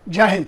जय हिंद।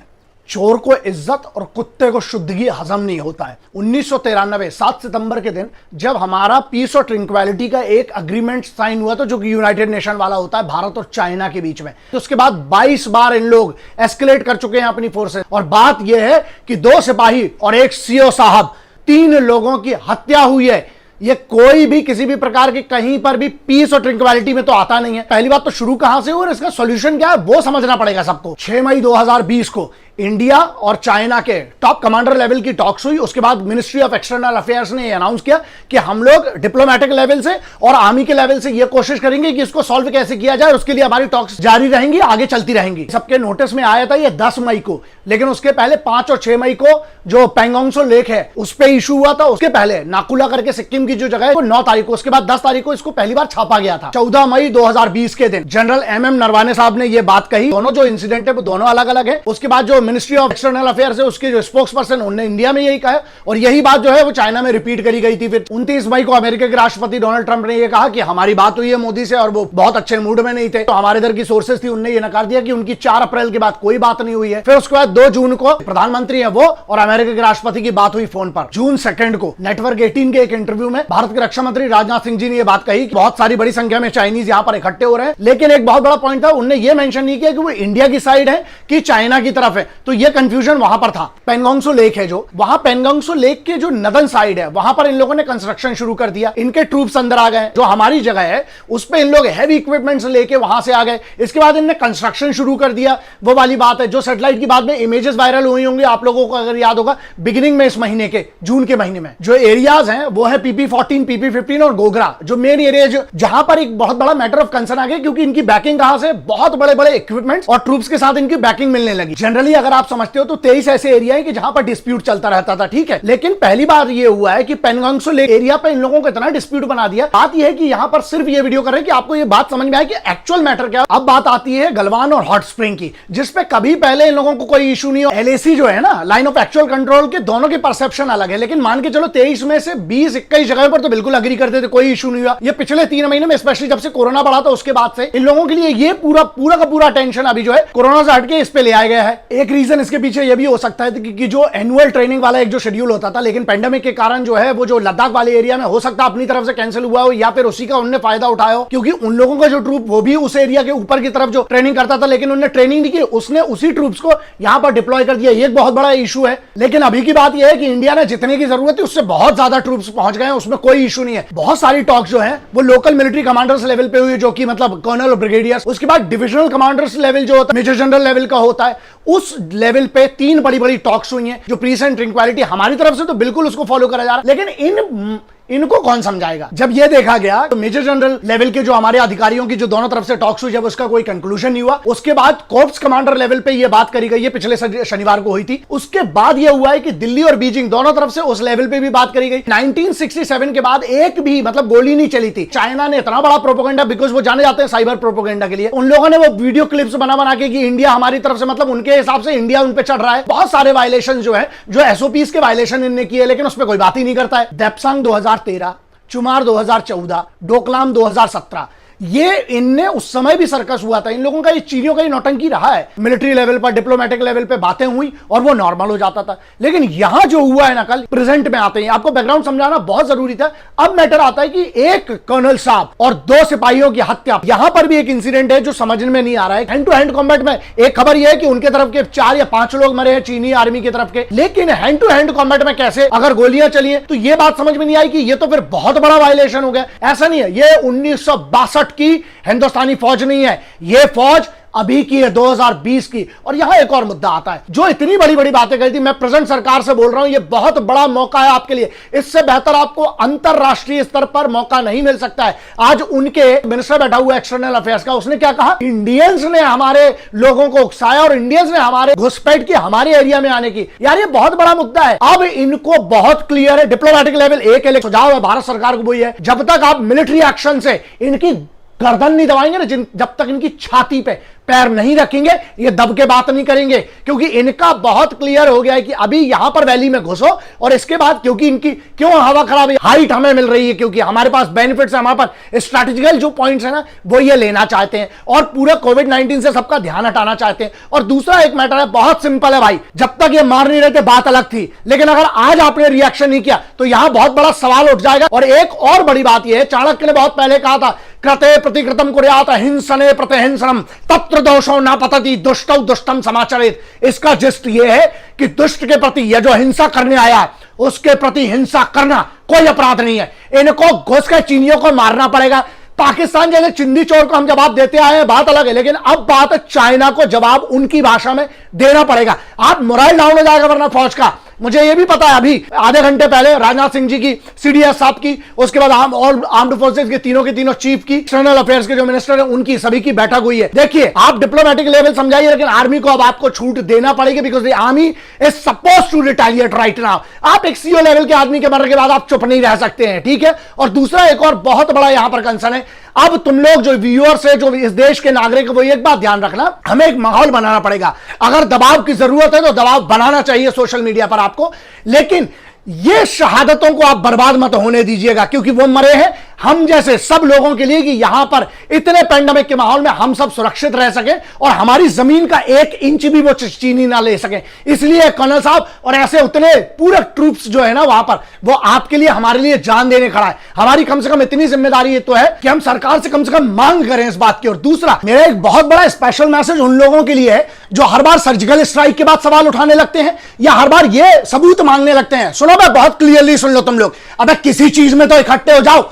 चोर को इज्जत और कुत्ते को शुद्धगी हजम नहीं होता है। 1993 7 सितंबर के दिन जब हमारा पीस और ट्रिंक्वलिटी का एक अग्रीमेंट साइन हुआ था, जो कि यूनाइटेड नेशन वाला होता है भारत और चाइना के बीच में, तो उसके बाद 22 बार इन लोग एस्केलेट कर चुके हैं अपनी फोर्सेस। और बात यह है कि 2 सिपाही और एक सीओ साहब, 3 लोगों की हत्या हुई है। ये कोई भी किसी भी प्रकार की कहीं पर भी पीस और ट्रिंक्वलिटी में तो आता नहीं है। पहली बात तो शुरू कहां से हो और इसका सॉल्यूशन क्या है वो समझना पड़ेगा सबको। 6 मई 2020 को इंडिया और चाइना के टॉप कमांडर लेवल की टॉक्स हुई। उसके बाद मिनिस्ट्री ऑफ एक्सटर्नल अफेयर्स ने अनाउंस किया कि हम लोग डिप्लोमेटिक लेवल से और आर्मी के लेवल से ये कोशिश करेंगे कि इसको सॉल्व कैसे किया जाए। उसके लिए हमारी टॉक्स जारी रहेंगी, आगे चलती रहेंगी। सबके नोटिस में आया था ये 10 मई को, लेकिन उसके पहले 5 और 6 मई को जो पेंगोंग त्सो लेक है उस पर इशू हुआ था। उसके पहले नाकुला करके सिक्किम की जो जगह है वो 9 तारीख को, उसके बाद 10 तारीख को इसको पहली बार छापा गया था। 14 मई 2020 के दिन जनरल MM नरवाने साहब ने यह बात कही। दोनों जो इंसिडेंट है वो दोनों अलग अलग है। उसके बाद जो मिनिस्ट्री ऑफ एक्सटर्नल अफेयर्स है उसके जो स्पोक्स पर्सन उन्होंने इंडिया में यही कहा, और यही बात जो है वो चाइना में रिपीट करी गई थी। फिर 29 मई को अमेरिका के राष्ट्रपति डोनाल्ड ट्रंप ने यह कहा कि हमारी बात हुई है मोदी से और वो बहुत अच्छे मूड में नहीं थे। तो हमारे इधर की सोर्सेस थी, उन्होंने ये नकार दिया कि उनकी 4 अप्रैल के बाद कोई बात नहीं हुई है। फिर उसके बाद 2 जून को प्रधानमंत्री है वो और अमेरिका के राष्ट्रपति की बात हुई फोन पर। जून 2 को नेटवर्क 18 के एक इंटरव्यू में भारत के रक्षा मंत्री राजनाथ सिंह जी ने यह बात कही कि बहुत सारी बड़ी संख्या में चाइनीज यहां पर इकट्ठे हो रहे हैं। लेकिन एक बहुत बड़ा पॉइंट था, उन्होंने यह मेंशन नहीं किया कि वो इंडिया की साइड है कि चाइना की तरफ है। तो यह कंफ्यूजन वहां पर था। पेंगोंग त्सो लेक है जो, वहां पेंगोंग त्सो लेक के जो नदन साइड है वहां पर इन लोगों ने कंस्ट्रक्शन शुरू कर दिया। इनके ट्रूप्स अंदर आ गए। जो हमारी जगह है उस पे इन लोग हैवी इक्विपमेंट्स लेके वहां से आ गए। इसके बाद इन्होंने कंस्ट्रक्शन शुरू कर दिया। वो वाली बात है जो सैटेलाइट की बाद में इमेजेस वायरल हुई होंगी, आप लोगों को अगर याद होगा, बिगिनिंग में इस महीने के जून के महीने में जो एरियाज हैं वो है PP14, PP15 और गोगरा, जो मेन एरिया जहां पर एक बहुत बड़ा मैटर ऑफ कंसर्न आ गया, क्योंकि इनकी बैकिंग कहां से, बहुत बड़े बड़े इक्विपमेंट्स और ट्रूप्स के साथ इनकी बैकिंग मिलने लगी। जनरली अगर आप समझते हो तो 23 ऐसे एरिया है कि जहां पर डिस्प्यूट चलता रहता था, ठीक है। लेकिन पहली बार ये हुआ है कि पेंगोंग त्सो लेक एरिया पे इन लोगों को इतना डिस्प्यूट बना दिया। बात यह है कि यहां पर सिर्फ ये वीडियो कर रहे हैं कि आपको ये बात समझ में आए कि एक्चुअल मैटर क्या है। अब बात आती है गलवान और हॉट स्प्रिंग की, जिसपे कभी पहले इन लोगों को कोई इशू नहीं हो। LAC जो है ना, लाइन ऑफ एक्चुअल कंट्रोल के, दोनों की परसेप्शन अलग है। लेकिन मान के चलो 23 में से 20-21 जगह पर तो बिल्कुल अग्री करते थे, कोई इशू नहीं हुआ। ये पिछले 3 महीने में, स्पेशली जब से कोरोना बढ़ा था उसके बाद से इन लोगों के लिए ये पूरा का पूरा टेंशन अभी जो है कोरोना से हटके इस पे ले आया गया है। एक रीजन इसके पीछे ये भी हो सकता है कि जो एनुअल ट्रेनिंग वाला एक जो शेड्यूल होता था, लेकिन पेंडेमिक के कारण जो है वो जो लद्दाख वाले एरिया में हो सकता है अपनी तरफ से कैंसिल हुआ हो, या फिर उसी का उन्होंने फायदा उठाया हो, क्योंकि उन लोगों का जो ट्रूप वो भी उस एरिया के ऊपर की तरफ जो ट्रेनिंग करता था, लेकिन उन्होंने ट्रेनिंग नहीं की, उसने उसी ट्रूप्स को यहां पर डिप्लॉय कर दिया। ये एक बहुत बड़ा इशू है। लेकिन अभी की बात यह है कि इंडिया ने जितने की जरूरत है उससे बहुत ज्यादा ट्रूप्स पहुंच गए हैं, उसमें कोई इशू नहीं है। बहुत सारी टॉक्स जो है वो लोकल मिलिट्री कमांडर्स लेवल पे हुई, जो कि मतलब कर्नल और ब्रिगेडियर। उसके बाद डिविजनल कमांडर्स लेवल जो होता है, मेजर जनरल लेवल का होता है, उस लेवल पे 3 बड़ी टॉक्स हुई हैं। जो पीस एंड ट्रिंक्वलिटी हमारी तरफ से तो बिल्कुल उसको फॉलो करा जा रहा है, लेकिन इनको कौन समझाएगा। जब यह देखा गया तो मेजर जनरल लेवल के जो हमारे अधिकारियों की जो दोनों तरफ से टॉक्स हुई, जब उसका कोई कंक्लूजन नहीं हुआ, उसके बाद कॉर्प्स कमांडर लेवल पे यह बात करी गई है, पिछले शनिवार को हुई थी। उसके बाद यह हुआ है कि दिल्ली और बीजिंग दोनों तरफ से उस लेवल पे भी बात करी गई। 1967 के बाद एक भी मतलब गोली नहीं चली थी। चाइना ने इतना बड़ा प्रोपेगेंडा, बिकॉज वो जाने जाते हैं साइबर प्रोपेगेंडा के लिए, उन लोगों ने वो वीडियो क्लिप्स बना के कि इंडिया हमारी तरफ से, मतलब उनके हिसाब से इंडिया उन पे चढ़ रहा है। बहुत सारे वायलेशन जो है, जो SOPs के वायलेशन इनने किए, लेकिन उस पर कोई बात ही नहीं करता है। देप्सांग 2013, चुमार 2014, डोकलाम 2017, ये इनने उस समय भी सर्कस हुआ था। इन लोगों का ये चीनियों का ही नौटंकी रहा है। मिलिट्री लेवल पर, डिप्लोमेटिक लेवल पे बातें हुई और वो नॉर्मल हो जाता था। लेकिन यहां जो हुआ है ना, कल प्रेजेंट में आते हैं, आपको बैकग्राउंड समझाना बहुत जरूरी था। अब मैटर आता है कि एक कर्नल साहब और 2 सिपाहियों की हत्या। यहां पर भी एक इंसिडेंट है जो समझ में नहीं आ रहा है। हैंड टू हैंड कॉम्बैट में एक खबर यह है कि उनके तरफ के 4 या 5 लोग मरे हैं चीनी आर्मी की तरफ के, लेकिन हैंड टू हैंड कॉम्बैट में कैसे अगर गोलियां चली हैं, तो यह बात समझ में नहीं आई कि यह तो फिर बहुत बड़ा वायलेशन हो गया। ऐसा नहीं है, यह 1962 की हिंदुस्तानी फौज नहीं है, यह फौज अभी की है 2020 की। और यहां एक और मुद्दा आता है, जो इतनी बड़ी बातें कही थी, मैं प्रेजेंट सरकार से बोल रहा हूं, यह बहुत बड़ा मौका है आपके लिए। इससे बेहतर आपको अंतरराष्ट्रीय स्तर पर मौका नहीं मिल सकता है। आज उनके मिनिस्टर बैठा हुआ एक्सटर्नल अफेयर्स का, उसने क्या कहा, इंडियंस ने हमारे लोगों को उकसाया और इंडियंस ने हमारे घुसपैठ की, हमारे एरिया में आने की। यार ये बहुत बड़ा मुद्दा है। अब इनको बहुत क्लियर है, डिप्लोमेटिक लेवल एक सुझाव है भारत सरकार को, वही है, जब तक आप मिलिट्री एक्शन से इनकी गर्दन नहीं दबाएंगे ना, जब तक इनकी छाती पे पैर नहीं रखेंगे, ये दब के बात नहीं करेंगे, क्योंकि इनका बहुत क्लियर हो गया है कि अभी यहां पर वैली में घुसो और इसके बाद, क्योंकि इनकी क्यों हवा खराब है, हाइट हमें मिल रही है क्योंकि हमारे पास बेनिफिट्स है, हमारे पास स्ट्रैटेजिकल जो पॉइंट्स है ना वो ये लेना चाहते हैं और पूरा कोविड-19 से सबका ध्यान हटाना चाहते हैं। और दूसरा एक मैटर है, बहुत सिंपल है भाई, जब तक ये मार नहीं रहे थे बात अलग थी, लेकिन अगर आज आपने रिएक्शन नहीं किया तो यहां बहुत बड़ा सवाल उठ जाएगा। और एक और बड़ी बात यह है, चाणक्य ने बहुत पहले कहा था, कृते प्रतिकृतम कुर्यात हिंसने प्रतिहिंसनम तत्र दोषो न पतति दुष्टौ दुष्टम समाचरेत। इसका जिस्ट ये है कि दुष्ट के प्रति, यह जो हिंसा करने आया है उसके प्रति हिंसा करना कोई अपराध नहीं है। इनको घुस के चीनियों को मारना पड़ेगा। पाकिस्तान जैसे चिंदी चोर को हम जवाब देते आए हैं, बात अलग है, लेकिन अब बात है चाइना को जवाब उनकी भाषा में देना पड़ेगा। आप मोराइल डाउन हो जाएगा वरना फौज का। मुझे यह भी पता है, अभी आधे घंटे पहले राजनाथ सिंह जी की, सीडीएस साहब की, उसके बाद ऑल आर्म्ड फोर्सेज के तीनों चीफ की, एक्सटर्नल अफेयर्स के जो मिनिस्टर है उनकी, सभी की बैठक हुई है। देखिए, आप डिप्लोमेटिक लेवल समझाइए, लेकिन आर्मी को अब आपको छूट देना पड़ेगी, because the army is suppose to retaliate right now. आप एक सीओ लेवल के आदमी के मरने के बाद आप चुप नहीं रह सकते हैं, ठीक है। और दूसरा एक और बहुत बड़ा यहां पर कंसर्न है, अब तुम लोग जो व्यूअर्स है, जो इस देश के नागरिक, वो एक बात ध्यान रखना, हमें एक माहौल बनाना पड़ेगा। अगर दबाव की जरूरत है तो दबाव बनाना चाहिए सोशल मीडिया पर आपको, लेकिन ये शहादतों को आप बर्बाद मत होने दीजिएगा, क्योंकि वो मरे हैं हम जैसे सब लोगों के लिए, कि यहां पर इतने पैंडेमिक के माहौल में हम सब सुरक्षित रह सके और हमारी जमीन का 1 इंच भी वो चीनी ना ले सके। इसलिए कर्नल साहब और ऐसे उतने पूरे ट्रूप्स जो है ना वहां पर, वो आपके लिए, हमारे लिए जान देने खड़ा है। हमारी कम से कम इतनी जिम्मेदारी तो है कि हम सरकार से कम मांग करें इस बात की। और दूसरा, मेरा एक बहुत बड़ा स्पेशल मैसेज उन लोगों के लिए है जो हर बार सर्जिकल स्ट्राइक के बाद सवाल उठाने लगते हैं या हर बार ये सबूत मांगने लगते हैं। सुनो, मैं बहुत क्लियरली सुन लो तुम लोग, अबे किसी चीज में तो इकट्ठे हो जाओ।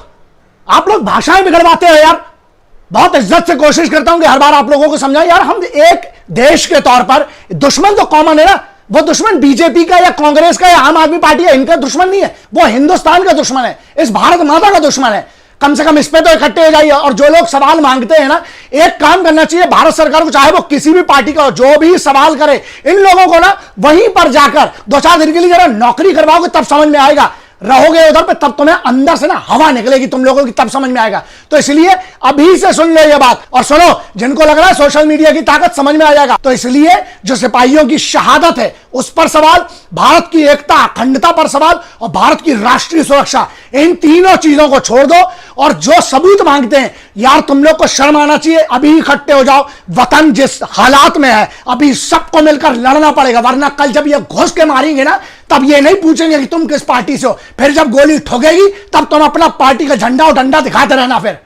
आप लोग भाषाएं बिगड़वाते हो यार। बहुत इज्जत से कोशिश करता हूं कि हर बार आप लोगों को समझाएं यार, हम एक देश के तौर पर, दुश्मन तो कॉमन है ना, वो दुश्मन बीजेपी का या कांग्रेस का या आम आदमी पार्टी है, इनका दुश्मन नहीं है, वो हिंदुस्तान का दुश्मन है, इस भारत माता का दुश्मन है। कम से कम इस पे तो इकट्ठे हो जाइए। और जो लोग सवाल मांगते हैं ना, एक काम करना चाहिए भारत सरकार को, चाहे वो किसी भी पार्टी का हो, जो भी सवाल करे, इन लोगों को ना वहीं पर जाकर 2-4 दिन के लिए जरा नौकरी करवाओगे, तब समझ में आएगा। रहोगे उधर पे तब तुम्हें अंदर से ना हवा निकलेगी तुम लोगों की, तब समझ में आएगा। तो इसलिए अभी से सुन लो ये बात, और सुनो, जिनको लग रहा है सोशल मीडिया की ताकत समझ में आ जाएगा, तो इसलिए जो सिपाहियों की शहादत है उस पर सवाल, भारत की एकता अखंडता पर सवाल और भारत की राष्ट्रीय सुरक्षा, इन तीनों चीजों को छोड़ दो। और जो सबूत मांगते हैं यार, तुम लोग को शर्म आना चाहिए। अभी इकट्ठे हो जाओ। वतन जिस हालात में है, अभी सबको मिलकर लड़ना पड़ेगा, वरना कल जब ये घुस के मारेंगे ना, तब ये नहीं पूछेंगे कि तुम किस पार्टी से हो। फिर जब गोली ठोकेगी तब तुम अपना पार्टी का झंडा और डंडा दिखाते रहना फिर।